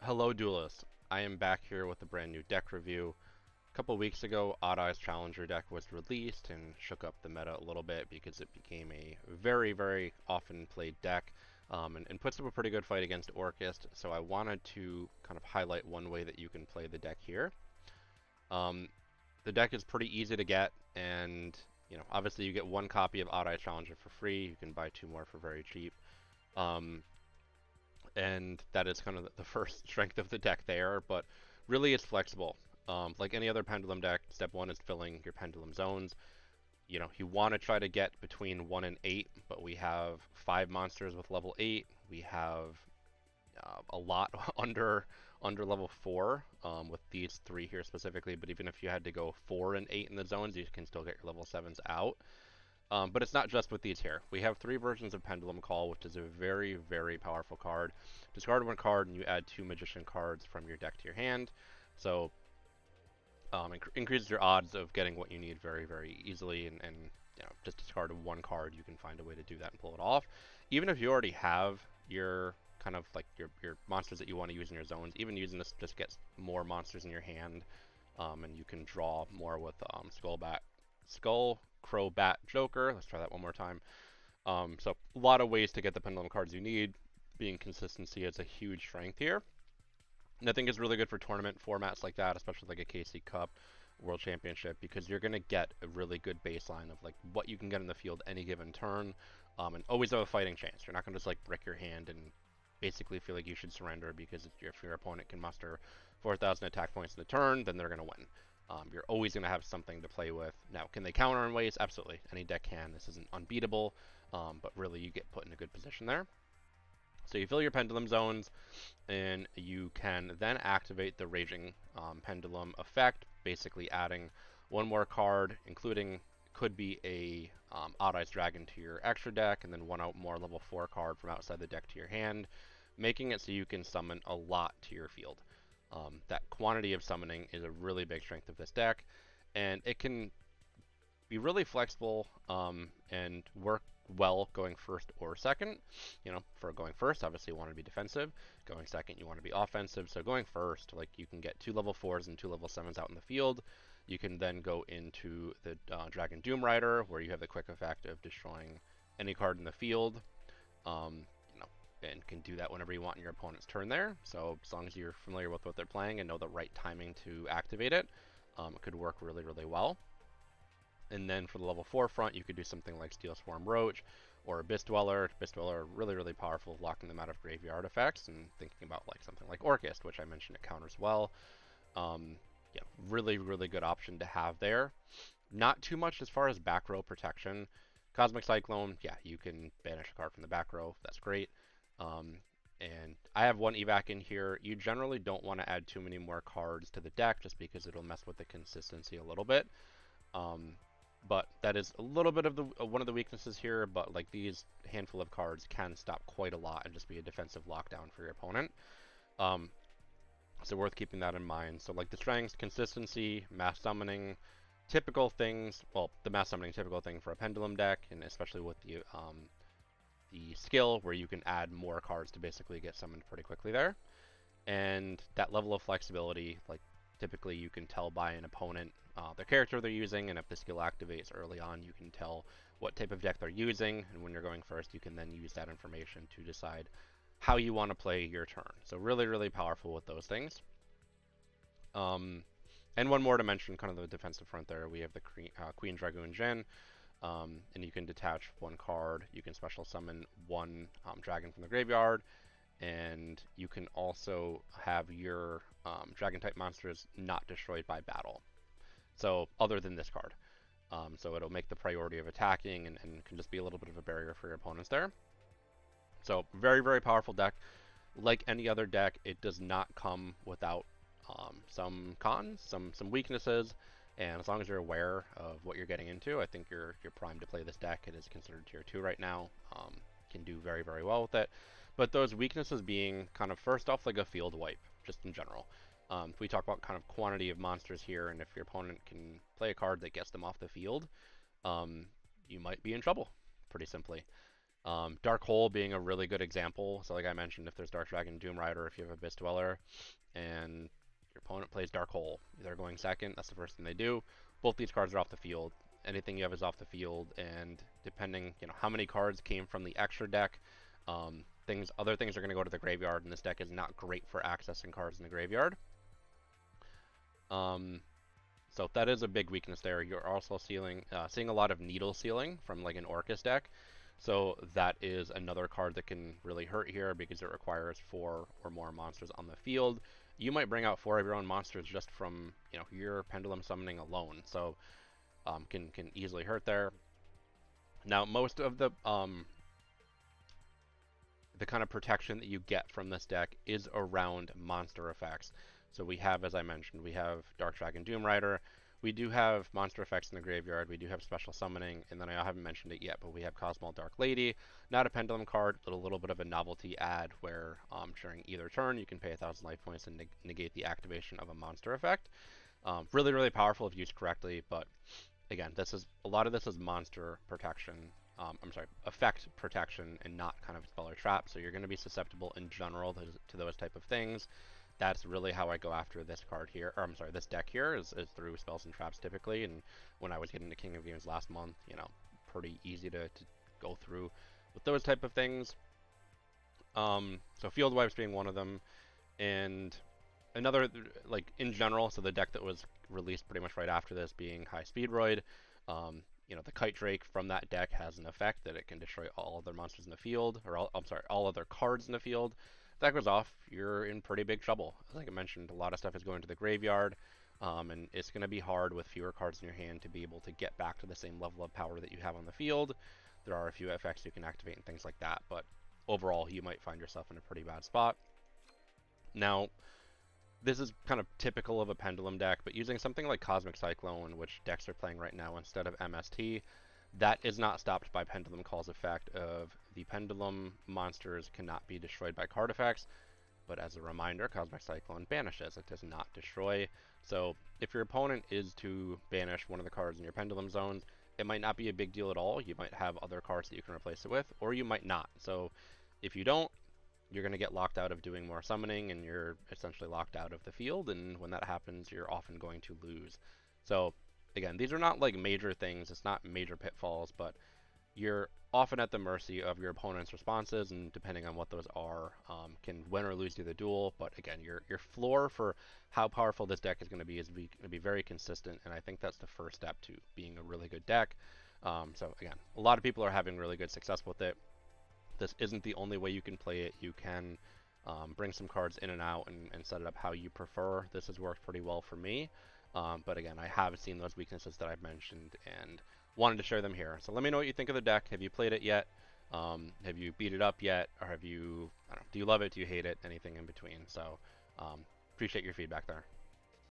Hello Duelist, I am back here with a brand new deck review. A couple weeks ago, Odd Eye's Challenger deck was released and shook up the meta a little bit because it became a very often played deck and puts up a pretty good fight against Orcust, so I wanted to kind of highlight one way that you can play the deck here. Um, the deck is pretty easy to get, and obviously you get one copy of Odd Eye's Challenger for free. You can buy two more for very cheap. Um, and that is kind of the first strength of the deck there, but really it's flexible. Like any other Pendulum deck, step one is filling your Pendulum zones. You want to try to get between 1 and 8, but we have 5 monsters with level 8. We have a lot under level 4 with these 3 here specifically, but even if you had to go 4 and 8 in the zones, you can still get your level 7s out. But it's not just with these here. We have 3 versions of Pendulum Call, which is a very powerful card. Discard 1 card and you add 2 Magician cards from your deck to your hand. So increases your odds of getting what you need very easily, and just discard 1 card, you can find a way to do that and pull it off. Even if you already have your kind of like your monsters that you want to use in your zones, even using this just gets more monsters in your hand, and you can draw more with Skullcrobat Joker. Let's try that one more time. So a lot of ways to get the Pendulum cards you need. Being consistency is a huge strength here. And I think it's really good for tournament formats like that, especially like a KC Cup, World Championship, because you're going to get a really good baseline of like what you can get in the field any given turn, and always have a fighting chance. You're not going to just like brick your hand and basically feel like you should surrender because if your opponent can muster 4,000 attack points in the turn, then they're going to win. You're always going to have something to play with. Now, can they counter in ways? Absolutely. Any deck can. This isn't unbeatable, but really you get put in a good position there. So you fill your Pendulum zones, and you can then activate the Raging Pendulum effect, basically adding one more card, including could be a Odd Eyes Dragon to your extra deck, and then one more level 4 card from outside the deck to your hand, making it so you can summon a lot to your field. That quantity of summoning is a really big strength of this deck, and it can be really flexible and work well going first or second. For going first, obviously you want to be defensive. Going second, you want to be offensive. So going first, like you can get 2 level 4s and 2 level 7s out in the field. You can then go into the Dragon Doomrider, where you have the quick effect of destroying any card in the field. And can do that whenever you want in your opponent's turn there. So as long as you're familiar with what they're playing and know the right timing to activate it, it could work really well. And then for the level 4 front, you could do something like Steelswarm Roach or Abyss Dweller. Abyss Dweller, really powerful, locking them out of graveyard effects, and thinking about like something like Orcust, which I mentioned it counters well. Yeah, really good option to have there. Not too much as far as back row protection. Cosmic Cyclone, yeah, you can banish a card from the back row. That's great. And I have 1 evac in here. You generally don't want to add too many more cards to the deck just because it'll mess with the consistency a little bit. But that is a little bit of one of the weaknesses here, but like these handful of cards can stop quite a lot and just be a defensive lockdown for your opponent. So worth keeping that in mind. So like the strengths, consistency, mass summoning, typical things, well, the mass summoning typical thing for a Pendulum deck, and especially with the skill where you can add more cards to basically get summoned pretty quickly there. And that level of flexibility, like typically you can tell by an opponent their character they're using, and if the skill activates early on, you can tell what type of deck they're using, and when you're going first, you can then use that information to decide how you want to play your turn. So really powerful with those things. And one more to mention, kind of the defensive front there, we have the Queen Dragun Djinn, and you can detach 1 card, you can special summon 1 dragon from the graveyard, and you can also have your dragon type monsters not destroyed by battle. So other than this card. So it'll make the priority of attacking and can just be a little bit of a barrier for your opponents there. So very powerful deck. Like any other deck, it does not come without some cons, some weaknesses, and as long as you're aware of what you're getting into, I think you're primed to play this deck. It is considered tier 2 right now. Can do very well with it. But those weaknesses being kind of first off like a field wipe, just in general. If we talk about kind of quantity of monsters here, and if your opponent can play a card that gets them off the field, you might be in trouble, pretty simply. Dark Hole being a really good example. So like I mentioned, if there's Dark Dragon, Doom Rider, if you have Abyss Dweller, and your opponent plays Dark Hole, they're going second. That's the first thing they do. Both these cards are off the field. Anything you have is off the field, and depending, how many cards came from the extra deck, other things are going to go to the graveyard, and this deck is not great for accessing cards in the graveyard. So that is a big weakness there. You're also seeing a lot of needle sealing from like an Orcus deck. So that is another card that can really hurt here because it requires 4 or more monsters on the field. You might bring out 4 of your own monsters just from your pendulum summoning alone. So can easily hurt there. Now most of the kind of protection that you get from this deck is around monster effects. So we have, as I mentioned, we have Dark Dragon Doom Rider. We do have monster effects in the graveyard. We do have special summoning, and then I haven't mentioned it yet, but we have Kozmoll Dark Lady. Not a pendulum card, but a little bit of a novelty add where during either turn you can pay 1,000 life points and negate the activation of a monster effect. Really, really powerful if used correctly, but again, a lot of this is monster protection. Effect protection and not kind of spell or trap. So you're going to be susceptible in general to those type of things. That's really how I go after this card here, or this deck here is through spells and traps typically. And when I was getting to King of Games last month, pretty easy to go through with those type of things. So Field Wipes being one of them, and another like in general. So the deck that was released pretty much right after this being High Speedroid. The Kite Drake from that deck has an effect that it can destroy all other monsters in the field, or all other cards in the field. If that goes off, you're in pretty big trouble. Like I mentioned, a lot of stuff is going to the graveyard, and it's going to be hard with fewer cards in your hand to be able to get back to the same level of power that you have on the field. There are a few effects you can activate and things like that, but overall, you might find yourself in a pretty bad spot. Now, this is kind of typical of a pendulum deck, but using something like Cosmic Cyclone, which decks are playing right now instead of MST, that is not stopped by Pendulum Call's effect of the pendulum monsters cannot be destroyed by card effects, but as a reminder, Cosmic Cyclone banishes. It does not destroy. So if your opponent is to banish one of the cards in your pendulum zones, it might not be a big deal at all. You might have other cards that you can replace it with, or you might not. So if you don't, you're going to get locked out of doing more summoning, and you're essentially locked out of the field, and when that happens, you're often going to lose. So, again, these are not like major things, it's not major pitfalls, but you're often at the mercy of your opponent's responses, and depending on what those are, can win or lose you the duel. But again, your floor for how powerful this deck is going to be very consistent, and I think that's the first step to being a really good deck. So again, a lot of people are having really good success with it. This isn't the only way you can play it. You can bring some cards in and out and set it up how you prefer. This has worked pretty well for me. But again, I have seen those weaknesses that I've mentioned and wanted to share them here. So let me know what you think of the deck. Have you played it yet? Have you beat it up yet? Or do you love it? Do you hate it? Anything in between? So appreciate your feedback there.